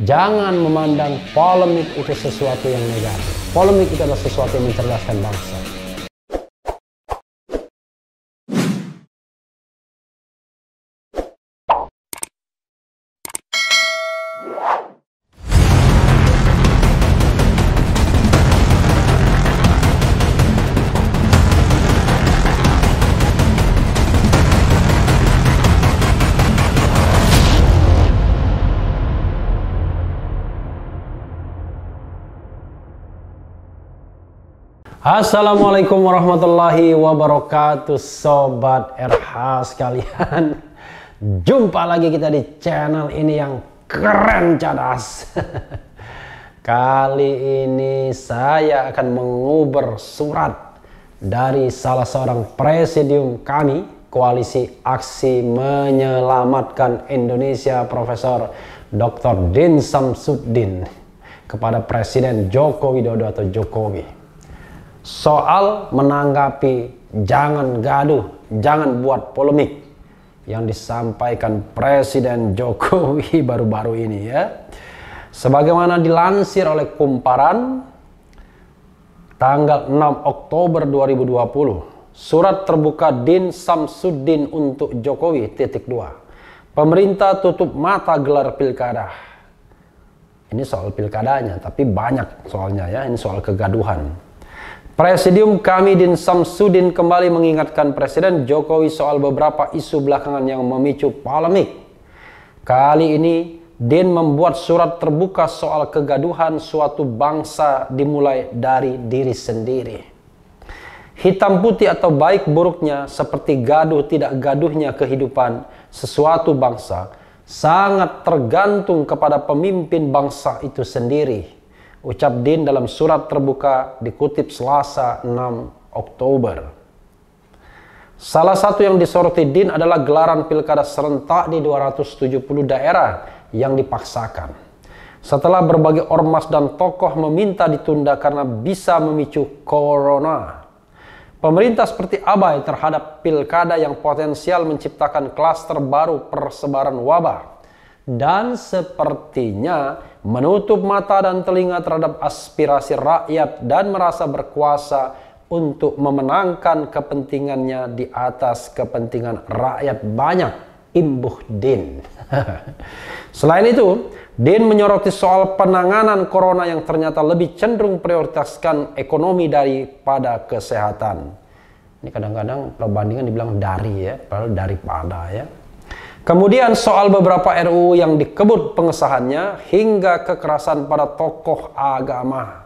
Jangan memandang polemik itu sesuatu yang negatif. Polemik itu adalah sesuatu yang mencerdaskan bangsa. Assalamualaikum warahmatullahi wabarakatuh, Sobat RH sekalian. Jumpa lagi kita di channel ini yang keren cadas. Kali ini saya akan menguber surat dari salah seorang presidium kami, Koalisi Aksi Menyelamatkan Indonesia, Profesor Dr. Din Samsudin, kepada Presiden Joko Widodo atau Jokowi. Soal menanggapi jangan gaduh, jangan buat polemik yang disampaikan Presiden Jokowi baru-baru ini ya. Sebagaimana dilansir oleh Kumparan tanggal 6 Oktober 2020, surat terbuka Din Samsudin untuk Jokowi, .2. Pemerintah tutup mata gelar pilkada. Ini soal pilkadanya, tapi banyak soalnya ya, ini soal kegaduhan. Presidium kami Din Samsudin kembali mengingatkan Presiden Jokowi soal beberapa isu belakangan yang memicu polemik. Kali ini Din membuat surat terbuka soal kegaduhan suatu bangsa dimulai dari diri sendiri. Hitam putih atau baik buruknya seperti gaduh tidak gaduhnya kehidupan sesuatu bangsa sangat tergantung kepada pemimpin bangsa itu sendiri, ucap Din dalam surat terbuka dikutip Selasa 6 Oktober. Salah satu yang disoroti Din adalah gelaran pilkada serentak di 270 daerah yang dipaksakan. Setelah berbagai ormas dan tokoh meminta ditunda karena bisa memicu corona, pemerintah seperti abai terhadap pilkada yang potensial menciptakan klaster baru persebaran wabah. Dan sepertinya menutup mata dan telinga terhadap aspirasi rakyat dan merasa berkuasa untuk memenangkan kepentingannya di atas kepentingan rakyat banyak, imbuh Din. Selain itu, Din menyoroti soal penanganan corona yang ternyata lebih cenderung prioritaskan ekonomi daripada kesehatan. Ini kadang-kadang perbandingan dibilang dari ya, padahal daripada ya. Kemudian soal beberapa RUU yang dikebut pengesahannya hingga kekerasan pada tokoh agama.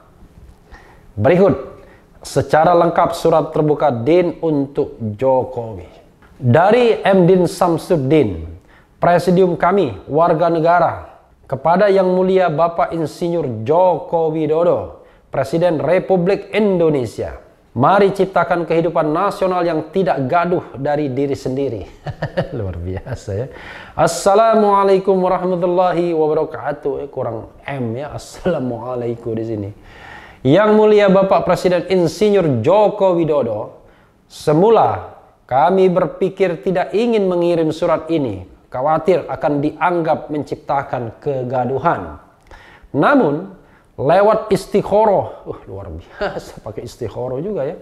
Berikut secara lengkap surat terbuka Din untuk Jokowi. Dari M. Din Samsudin, Presidium kami, warga negara, kepada Yang Mulia Bapak Insinyur Joko Widodo, Presiden Republik Indonesia. Mari ciptakan kehidupan nasional yang tidak gaduh dari diri sendiri. Luar biasa ya. Assalamualaikum warahmatullahi wabarakatuh. Kurang M ya. Assalamualaikum di sini. Yang Mulia Bapak Presiden Insinyur Joko Widodo, semula kami berpikir tidak ingin mengirim surat ini, khawatir akan dianggap menciptakan kegaduhan. Namun lewat istikhoroh, luar biasa pakai istikhoroh juga ya,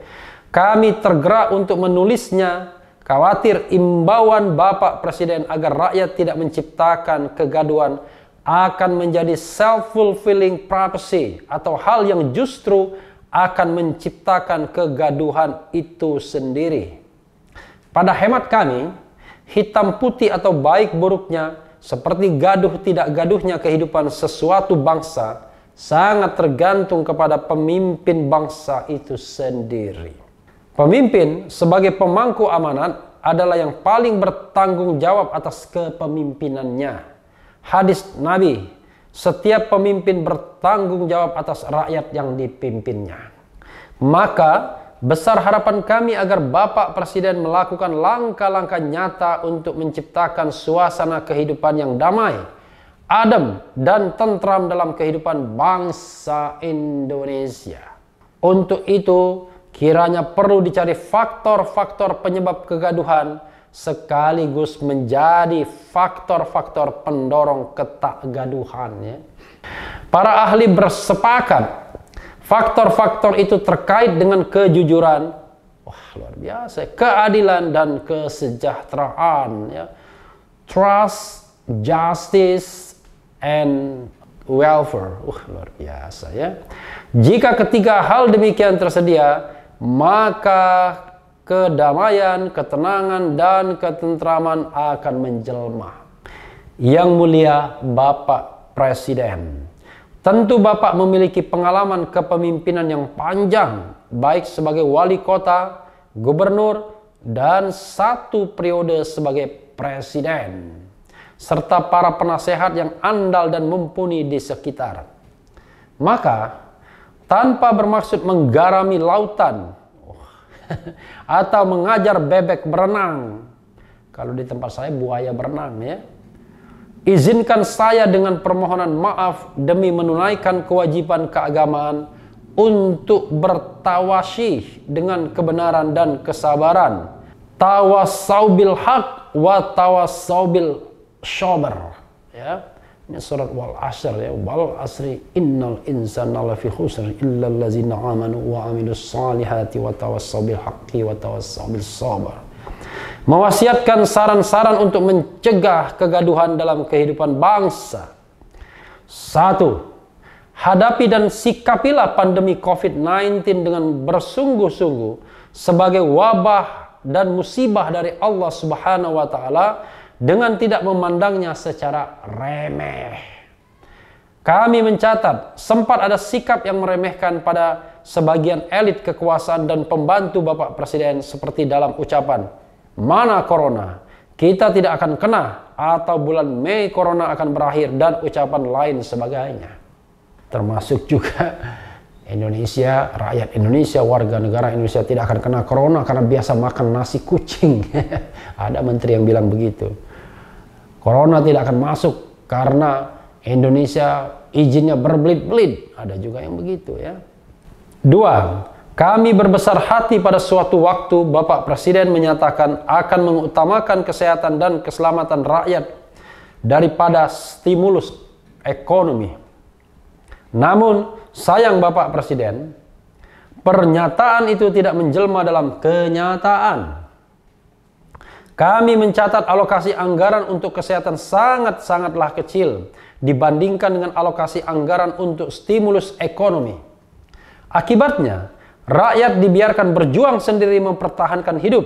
kami tergerak untuk menulisnya, khawatir imbauan Bapak Presiden agar rakyat tidak menciptakan kegaduhan akan menjadi self-fulfilling prophecy atau hal yang justru akan menciptakan kegaduhan itu sendiri. Pada hemat kami, hitam putih atau baik buruknya seperti gaduh tidak gaduhnya kehidupan sesuatu bangsa sangat tergantung kepada pemimpin bangsa itu sendiri. Pemimpin sebagai pemangku amanat adalah yang paling bertanggung jawab atas kepemimpinannya. Hadis Nabi, setiap pemimpin bertanggung jawab atas rakyat yang dipimpinnya. Maka besar harapan kami agar Bapak Presiden melakukan langkah-langkah nyata untuk menciptakan suasana kehidupan yang damai, adem dan tentram dalam kehidupan bangsa Indonesia. Untuk itu, kiranya perlu dicari faktor-faktor penyebab kegaduhan sekaligus menjadi faktor-faktor pendorong ketakgaduhan. Ya. Para ahli bersepakat faktor-faktor itu terkait dengan kejujuran, wah luar biasa, keadilan dan kesejahteraan, ya. Trust, justice, and welfare. Luar biasa ya. Jika ketiga hal demikian tersedia, maka kedamaian, ketenangan, dan ketentraman akan menjelma. Yang mulia Bapak Presiden, tentu Bapak memiliki pengalaman kepemimpinan yang panjang, baik sebagai wali kota, gubernur, dan 1 periode sebagai presiden, serta para penasehat yang andal dan mumpuni di sekitar. Maka, tanpa bermaksud menggarami lautan atau mengajar bebek berenang, kalau di tempat saya buaya berenang ya, izinkan saya dengan permohonan maaf demi menunaikan kewajiban keagamaan untuk bertawasyih dengan kebenaran dan kesabaran. Tawassau bil haq wa tawassau bil sabr. Ya. Ini surat Wal Asr ya. Wal asri innal insana lafi khusr illa allazina amanu wa amilus salihati wa tawassau bil haqqi wa tawassau bil sabr. Mewasiatkan saran-saran untuk mencegah kegaduhan dalam kehidupan bangsa. 1. Hadapi dan sikapilah pandemi COVID-19 dengan bersungguh-sungguh sebagai wabah dan musibah dari Allah Subhanahu wa taala dengan tidak memandangnya secara remeh. Kami mencatat sempat ada sikap yang meremehkan pada sebagian elit kekuasaan dan pembantu Bapak Presiden seperti dalam ucapan, "Mana corona? Kita tidak akan kena," atau bulan Mei corona akan berakhir, dan ucapan lain sebagainya. Termasuk juga Indonesia, rakyat Indonesia, warga negara Indonesia tidak akan kena corona karena biasa makan nasi kucing. Ada menteri yang bilang begitu. Corona tidak akan masuk karena Indonesia izinnya berbelit-belit. Ada juga yang begitu ya. 2. Kami berbesar hati pada suatu waktu Bapak Presiden menyatakan akan mengutamakan kesehatan dan keselamatan rakyat daripada stimulus ekonomi. Namun, sayang Bapak Presiden, pernyataan itu tidak menjelma dalam kenyataan. Kami mencatat alokasi anggaran untuk kesehatan sangat-sangatlah kecil dibandingkan dengan alokasi anggaran untuk stimulus ekonomi. Akibatnya, rakyat dibiarkan berjuang sendiri mempertahankan hidup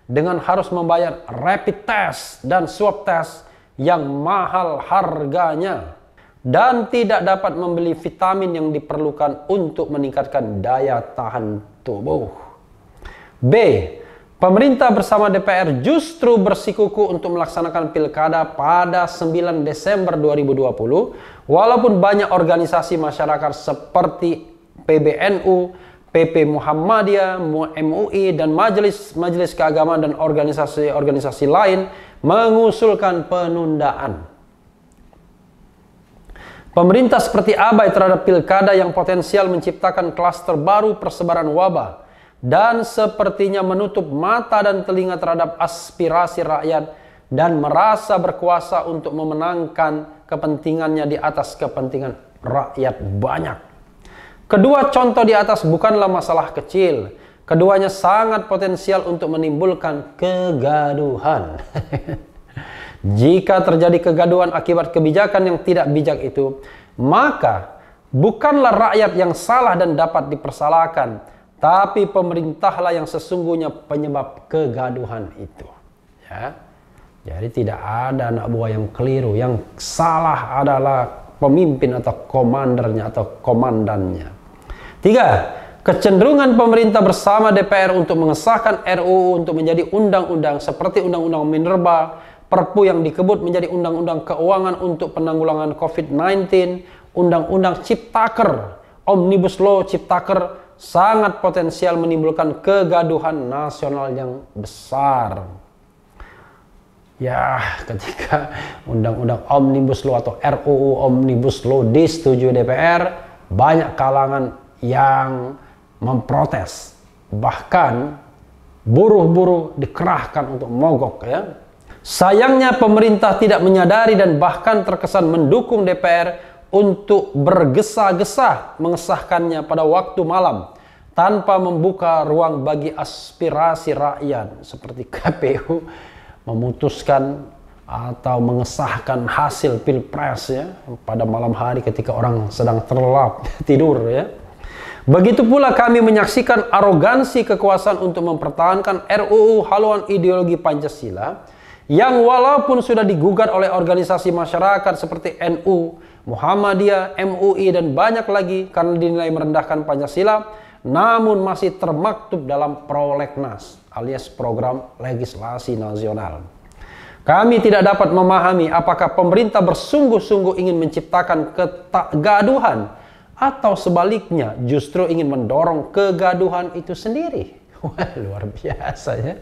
dengan harus membayar rapid test dan swab test yang mahal harganya dan tidak dapat membeli vitamin yang diperlukan untuk meningkatkan daya tahan tubuh. B. Pemerintah bersama DPR justru bersikukuh untuk melaksanakan pilkada pada 9 Desember 2020 walaupun banyak organisasi masyarakat seperti PBNU, PP Muhammadiyah, MUI, dan majelis keagamaan dan organisasi-organisasi lain mengusulkan penundaan. Pemerintah seperti abai terhadap pilkada yang potensial menciptakan klaster baru persebaran wabah dan sepertinya menutup mata dan telinga terhadap aspirasi rakyat dan merasa berkuasa untuk memenangkan kepentingannya di atas kepentingan rakyat banyak. Kedua contoh di atas bukanlah masalah kecil. Keduanya sangat potensial untuk menimbulkan kegaduhan. Jika terjadi kegaduhan akibat kebijakan yang tidak bijak itu, maka bukanlah rakyat yang salah dan dapat dipersalahkan, tapi pemerintahlah yang sesungguhnya penyebab kegaduhan itu. Ya. Jadi tidak ada anak buah yang keliru, yang salah adalah pemimpin atau komandernya atau komandannya. 3. Kecenderungan pemerintah bersama DPR untuk mengesahkan RUU untuk menjadi undang-undang seperti Undang-Undang Minerba, Perpu yang dikebut menjadi Undang-Undang Keuangan untuk penanggulangan COVID-19, Undang-Undang Ciptaker, Omnibus Law Ciptaker, sangat potensial menimbulkan kegaduhan nasional yang besar. Ya, ketika Undang-Undang Omnibus Law atau RUU Omnibus Law disetujui DPR, banyak kalangan yang memprotes. Bahkan buruh-buruh dikerahkan untuk mogok ya. Sayangnya pemerintah tidak menyadari dan bahkan terkesan mendukung DPR untuk bergesa-gesa mengesahkannya pada waktu malam tanpa membuka ruang bagi aspirasi rakyat seperti KPU memutuskan atau mengesahkan hasil pilpres ya pada malam hari ketika orang sedang terlelap tidur ya. Begitu pula kami menyaksikan arogansi kekuasaan untuk mempertahankan RUU haluan ideologi Pancasila yang walaupun sudah digugat oleh organisasi masyarakat seperti NU, Muhammadiyah, MUI dan banyak lagi karena dinilai merendahkan Pancasila, namun masih termaktub dalam Prolegnas alias Program Legislasi Nasional. Kami tidak dapat memahami apakah pemerintah bersungguh-sungguh ingin menciptakan kegaduhan atau sebaliknya justru ingin mendorong kegaduhan itu sendiri. Wah, luar biasa ya.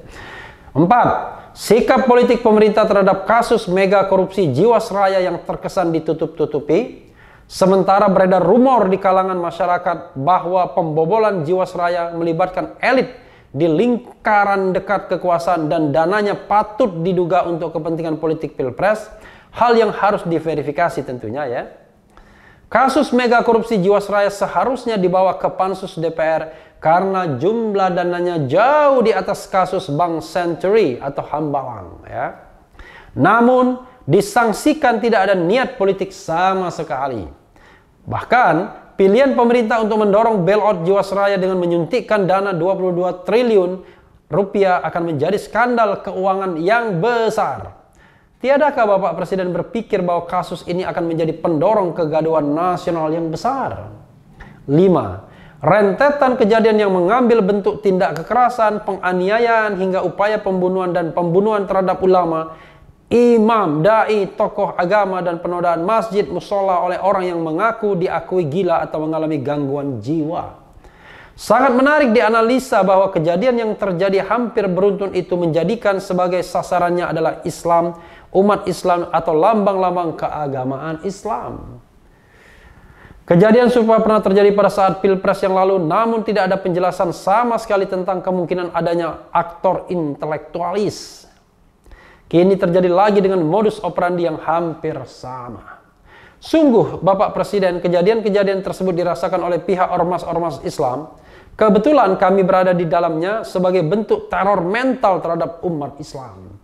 4. Sikap politik pemerintah terhadap kasus mega korupsi Jiwasraya yang terkesan ditutup-tutupi, sementara beredar rumor di kalangan masyarakat bahwa pembobolan Jiwasraya melibatkan elit di lingkaran dekat kekuasaan dan dananya patut diduga untuk kepentingan politik pilpres, hal yang harus diverifikasi tentunya ya. Kasus mega korupsi Jiwasraya seharusnya dibawa ke Pansus DPR karena jumlah dananya jauh di atas kasus Bank Century atau Hambalang ya. Namun disangsikan tidak ada niat politik sama sekali. Bahkan pilihan pemerintah untuk mendorong bailout Jiwasraya dengan menyuntikkan dana 22 triliun rupiah akan menjadi skandal keuangan yang besar. Tiadakah Bapak Presiden berpikir bahwa kasus ini akan menjadi pendorong kegaduhan nasional yang besar? 5. Rentetan kejadian yang mengambil bentuk tindak kekerasan, penganiayaan hingga upaya pembunuhan dan pembunuhan terhadap ulama, imam, dai, tokoh agama dan penodaan masjid, musola oleh orang yang mengaku diakui gila atau mengalami gangguan jiwa. Sangat menarik dianalisa bahwa kejadian yang terjadi hampir beruntun itu menjadikan sebagai sasarannya adalah Islam, umat Islam atau lambang-lambang keagamaan Islam. Kejadian serupa pernah terjadi pada saat Pilpres yang lalu, namun tidak ada penjelasan sama sekali tentang kemungkinan adanya aktor intelektualis. Kini terjadi lagi dengan modus operandi yang hampir sama. Sungguh, Bapak Presiden, kejadian-kejadian tersebut dirasakan oleh pihak ormas-ormas Islam. Kebetulan kami berada di dalamnya sebagai bentuk teror mental terhadap umat Islam.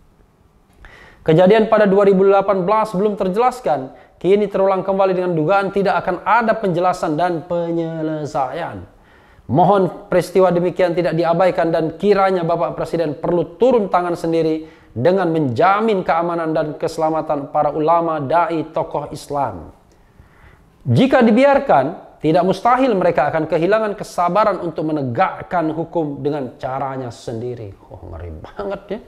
Kejadian pada 2018 belum terjelaskan, kini terulang kembali dengan dugaan tidak akan ada penjelasan dan penyelesaian. Mohon peristiwa demikian tidak diabaikan dan kiranya Bapak Presiden perlu turun tangan sendiri dengan menjamin keamanan dan keselamatan para ulama, dai, tokoh Islam. Jika dibiarkan, tidak mustahil mereka akan kehilangan kesabaran untuk menegakkan hukum dengan caranya sendiri. Oh, ngeri banget ya.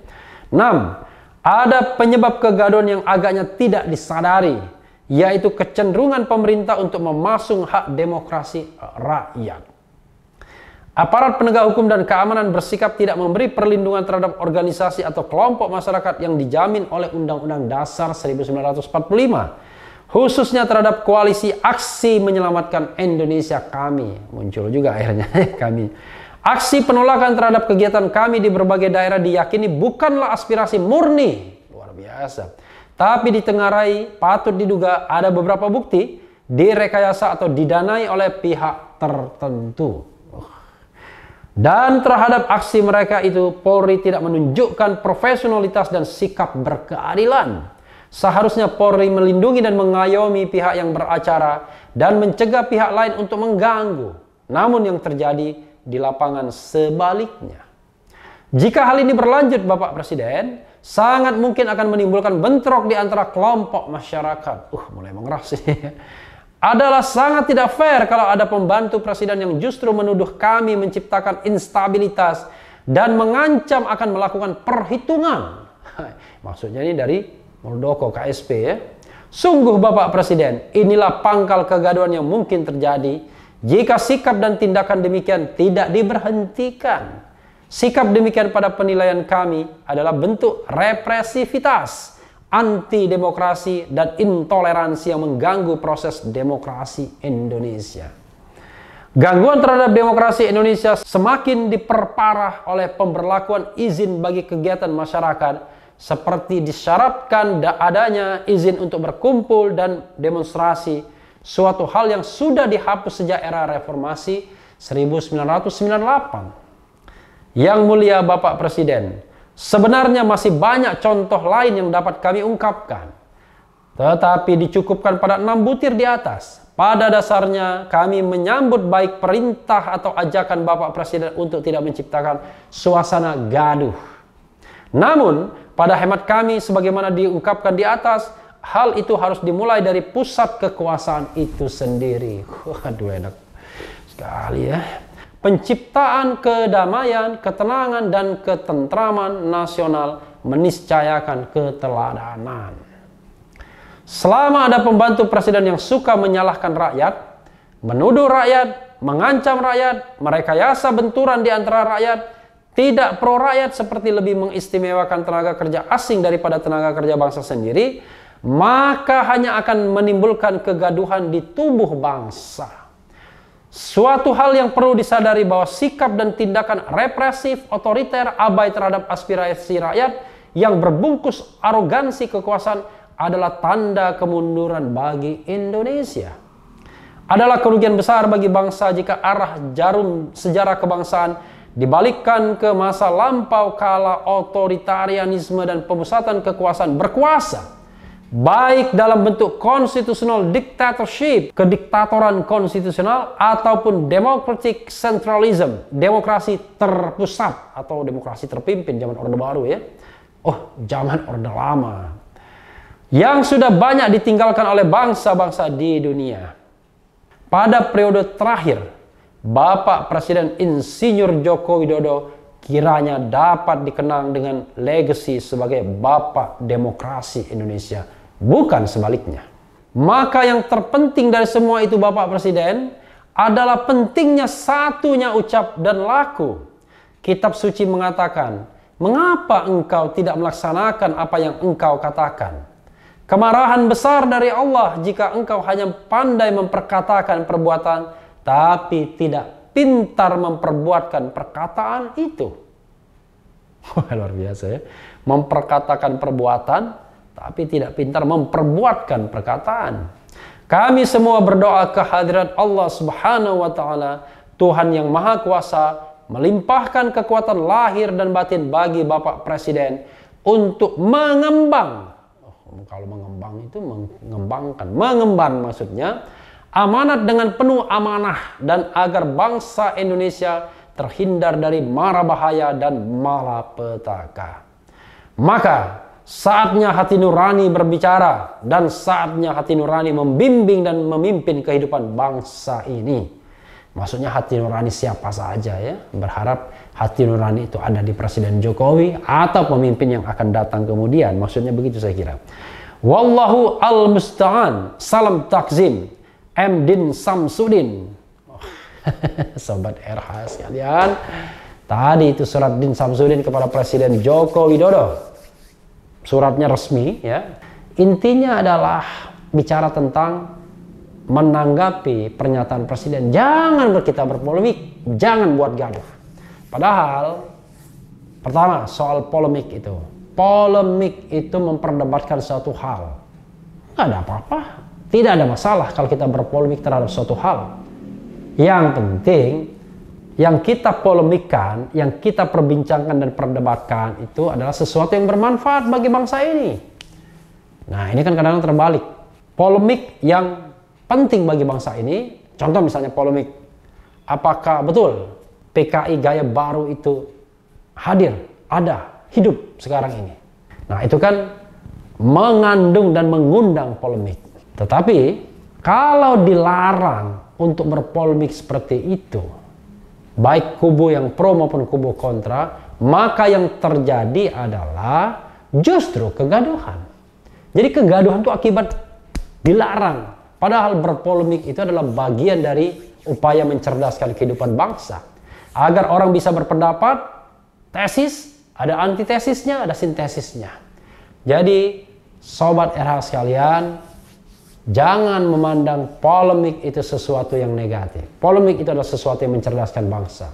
6. Ada penyebab kegaduhan yang agaknya tidak disadari, yaitu kecenderungan pemerintah untuk memasung hak demokrasi rakyat. Aparat penegak hukum dan keamanan bersikap tidak memberi perlindungan terhadap organisasi atau kelompok masyarakat yang dijamin oleh Undang-Undang Dasar 1945, khususnya terhadap koalisi aksi menyelamatkan Indonesia kami. Muncul juga akhirnya kami. Aksi penolakan terhadap kegiatan kami di berbagai daerah diyakini bukanlah aspirasi murni, luar biasa, tapi ditengarai patut diduga ada beberapa bukti direkayasa atau didanai oleh pihak tertentu. Dan terhadap aksi mereka itu, Polri tidak menunjukkan profesionalitas dan sikap berkeadilan. Seharusnya Polri melindungi dan mengayomi pihak yang beracara dan mencegah pihak lain untuk mengganggu. Namun yang terjadi di lapangan sebaliknya. Jika hal ini berlanjut, Bapak Presiden, sangat mungkin akan menimbulkan bentrok di antara kelompok masyarakat. Mulai mengeras ini. Adalah sangat tidak fair kalau ada pembantu presiden yang justru menuduh kami menciptakan instabilitas dan mengancam akan melakukan perhitungan. Maksudnya ini dari Muldoko KSP ya. Sungguh Bapak Presiden, inilah pangkal kegaduhan yang mungkin terjadi jika sikap dan tindakan demikian tidak diberhentikan. Sikap demikian pada penilaian kami adalah bentuk represivitas, anti-demokrasi, dan intoleransi yang mengganggu proses demokrasi Indonesia. Gangguan terhadap demokrasi Indonesia semakin diperparah oleh pemberlakuan izin bagi kegiatan masyarakat, seperti disyaratkan adanya izin untuk berkumpul dan demonstrasi, suatu hal yang sudah dihapus sejak era reformasi 1998. Yang mulia Bapak Presiden, sebenarnya masih banyak contoh lain yang dapat kami ungkapkan, tetapi dicukupkan pada 6 butir di atas. Pada dasarnya, kami menyambut baik perintah atau ajakan Bapak Presiden untuk tidak menciptakan suasana gaduh. Namun, pada hemat kami, sebagaimana diungkapkan di atas, hal itu harus dimulai dari pusat kekuasaan itu sendiri. Waduh, enak sekali ya. Penciptaan kedamaian, ketenangan, dan ketentraman nasional meniscayakan keteladanan. Selama ada pembantu presiden yang suka menyalahkan rakyat, menuduh rakyat, mengancam rakyat, merekayasa benturan di antara rakyat, tidak pro rakyat seperti lebih mengistimewakan tenaga kerja asing daripada tenaga kerja bangsa sendiri, maka hanya akan menimbulkan kegaduhan di tubuh bangsa. Suatu hal yang perlu disadari bahwa sikap dan tindakan represif, otoriter, abai terhadap aspirasi rakyat yang berbungkus arogansi kekuasaan adalah tanda kemunduran bagi Indonesia. Adalah kerugian besar bagi bangsa jika arah jarum sejarah kebangsaan dibalikkan ke masa lampau kala otoritarianisme dan pemusatan kekuasaan berkuasa, baik dalam bentuk constitutional dictatorship, kediktatoran konstitusional, ataupun democratic centralism, demokrasi terpusat atau demokrasi terpimpin zaman Orde Baru ya. Oh, zaman Orde Lama. Yang sudah banyak ditinggalkan oleh bangsa-bangsa di dunia. Pada periode terakhir, Bapak Presiden Insinyur Joko Widodo kiranya dapat dikenang dengan legasi sebagai Bapak Demokrasi Indonesia, bukan sebaliknya. Maka yang terpenting dari semua itu Bapak Presiden adalah pentingnya satunya ucap dan laku. Kitab suci mengatakan, mengapa engkau tidak melaksanakan apa yang engkau katakan? Kemarahan besar dari Allah jika engkau hanya pandai memperkatakan perbuatan, tapi tidak pintar memperbuatkan perkataan itu. Wah, luar biasa ya. Memperkatakan perbuatan, tapi tidak pintar memperbuatkan perkataan. Kami semua berdoa ke hadirat Allah Subhanahu wa Ta'ala, Tuhan yang Maha Kuasa, melimpahkan kekuatan lahir dan batin bagi Bapak Presiden untuk mengembang. Kalau mengembang itu mengemban maksudnya amanat dengan penuh amanah, dan agar bangsa Indonesia terhindar dari mara bahaya dan malapetaka. Maka saatnya hati nurani berbicara, dan saatnya hati nurani membimbing dan memimpin kehidupan bangsa ini. Maksudnya hati nurani siapa saja ya. Berharap hati nurani itu ada di Presiden Jokowi atau pemimpin yang akan datang kemudian. Maksudnya begitu saya kira. Wallahu al-musta'an. Salam takzim. M. Din Samsudin. Sobat RH sekalian. Tadi itu surat Din Samsudin kepada Presiden Joko Widodo. Suratnya resmi ya. Intinya adalah bicara tentang menanggapi pernyataan Presiden. Jangan kita berpolemik, jangan buat gaduh. Padahal pertama soal polemik itu. Polemik itu memperdebatkan suatu hal. Nggak ada apa-apa. Tidak ada masalah kalau kita berpolemik terhadap suatu hal. Yang penting yang kita polemikkan, yang kita perbincangkan dan perdebatkan itu adalah sesuatu yang bermanfaat bagi bangsa ini. Nah, ini kan kadang-kadang terbalik. Polemik yang penting bagi bangsa ini, contoh misalnya polemik, apakah betul PKI gaya baru itu hadir, ada, hidup sekarang ini. Nah, itu kan mengandung dan mengundang polemik. Tetapi kalau dilarang untuk berpolemik seperti itu, baik kubu yang pro maupun kubu kontra, maka yang terjadi adalah justru kegaduhan. Jadi kegaduhan itu akibat dilarang. Padahal berpolemik itu adalah bagian dari upaya mencerdaskan kehidupan bangsa. Agar orang bisa berpendapat, tesis, ada antitesisnya, ada sintesisnya. Jadi, sobat RH sekalian, Jangan memandang polemik itu sesuatu yang negatif. Polemik itu adalah sesuatu yang mencerdaskan bangsa.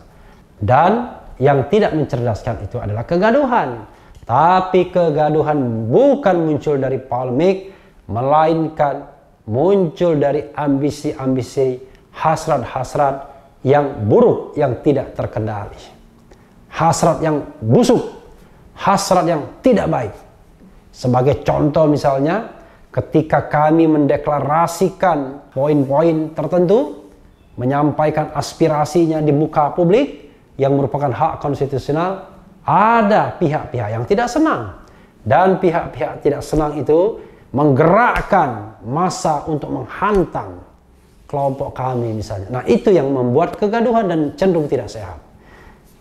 Dan yang tidak mencerdaskan itu adalah kegaduhan. Tapi kegaduhan bukan muncul dari polemik, melainkan muncul dari ambisi-ambisi, hasrat-hasrat yang buruk, yang tidak terkendali. Hasrat yang busuk, hasrat yang tidak baik. Sebagai contoh misalnya, ketika kami mendeklarasikan poin-poin tertentu, menyampaikan aspirasinya di muka publik yang merupakan hak konstitusional, ada pihak-pihak yang tidak senang. Dan pihak-pihak tidak senang itu menggerakkan massa untuk menghantam kelompok kami misalnya. Nah, itu yang membuat kegaduhan dan cenderung tidak sehat.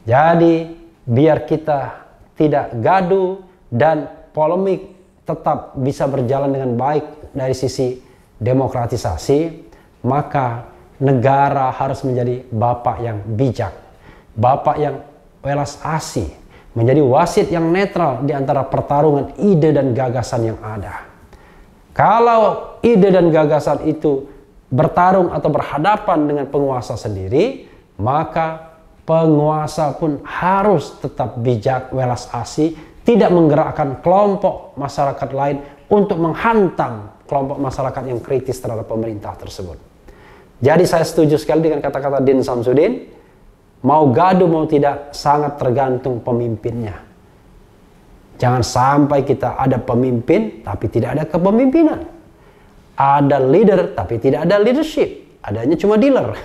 Jadi, biar kita tidak gaduh dan polemik tetap bisa berjalan dengan baik dari sisi demokratisasi, maka negara harus menjadi bapak yang bijak, bapak yang welas asih, menjadi wasit yang netral di antara pertarungan ide dan gagasan yang ada. Kalau ide dan gagasan itu bertarung atau berhadapan dengan penguasa sendiri, maka penguasa pun harus tetap bijak, welas asih, tidak menggerakkan kelompok masyarakat lain untuk menghantam kelompok masyarakat yang kritis terhadap pemerintah tersebut. Jadi saya setuju sekali dengan kata-kata Din Samsudin, mau gaduh mau tidak sangat tergantung pemimpinnya. Jangan sampai kita ada pemimpin tapi tidak ada kepemimpinan. Ada leader tapi tidak ada leadership. Adanya cuma dealer.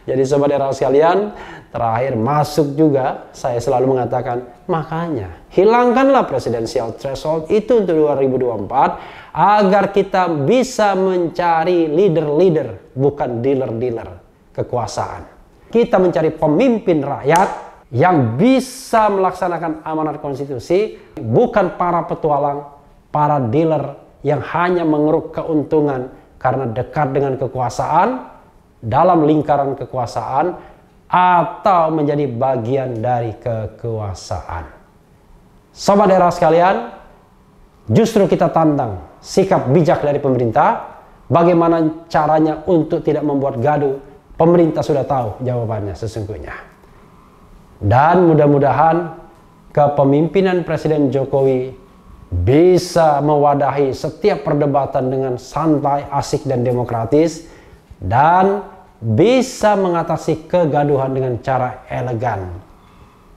Jadi sobat era sekalian, terakhir masuk juga saya selalu mengatakan, makanya hilangkanlah presidensial threshold itu untuk 2024 agar kita bisa mencari leader-leader, bukan dealer-dealer kekuasaan. Kita mencari pemimpin rakyat yang bisa melaksanakan amanat konstitusi, bukan para petualang, para dealer yang hanya mengeruk keuntungan karena dekat dengan kekuasaan, dalam lingkaran kekuasaan, atau menjadi bagian dari kekuasaan. Sobat era sekalian, justru kita tantang sikap bijak dari pemerintah. Bagaimana caranya untuk tidak membuat gaduh? Pemerintah sudah tahu jawabannya sesungguhnya. Dan mudah-mudahan kepemimpinan Presiden Jokowi bisa mewadahi setiap perdebatan dengan santai, asik, dan demokratis, dan bisa mengatasi kegaduhan dengan cara elegan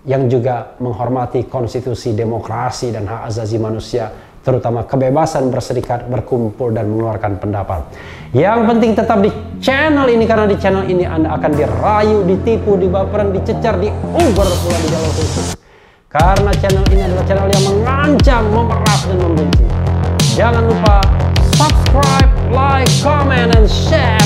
yang juga menghormati konstitusi, demokrasi, dan hak asasi manusia, terutama kebebasan berserikat, berkumpul, dan mengeluarkan pendapat. Yang penting tetap di channel ini, karena di channel ini Anda akan dirayu, ditipu, dibaperan, dicecar, diuber pula di jalur khusus. Karena channel ini adalah channel yang mengancam, memeras, dan membenci. Jangan lupa subscribe, like, comment, and share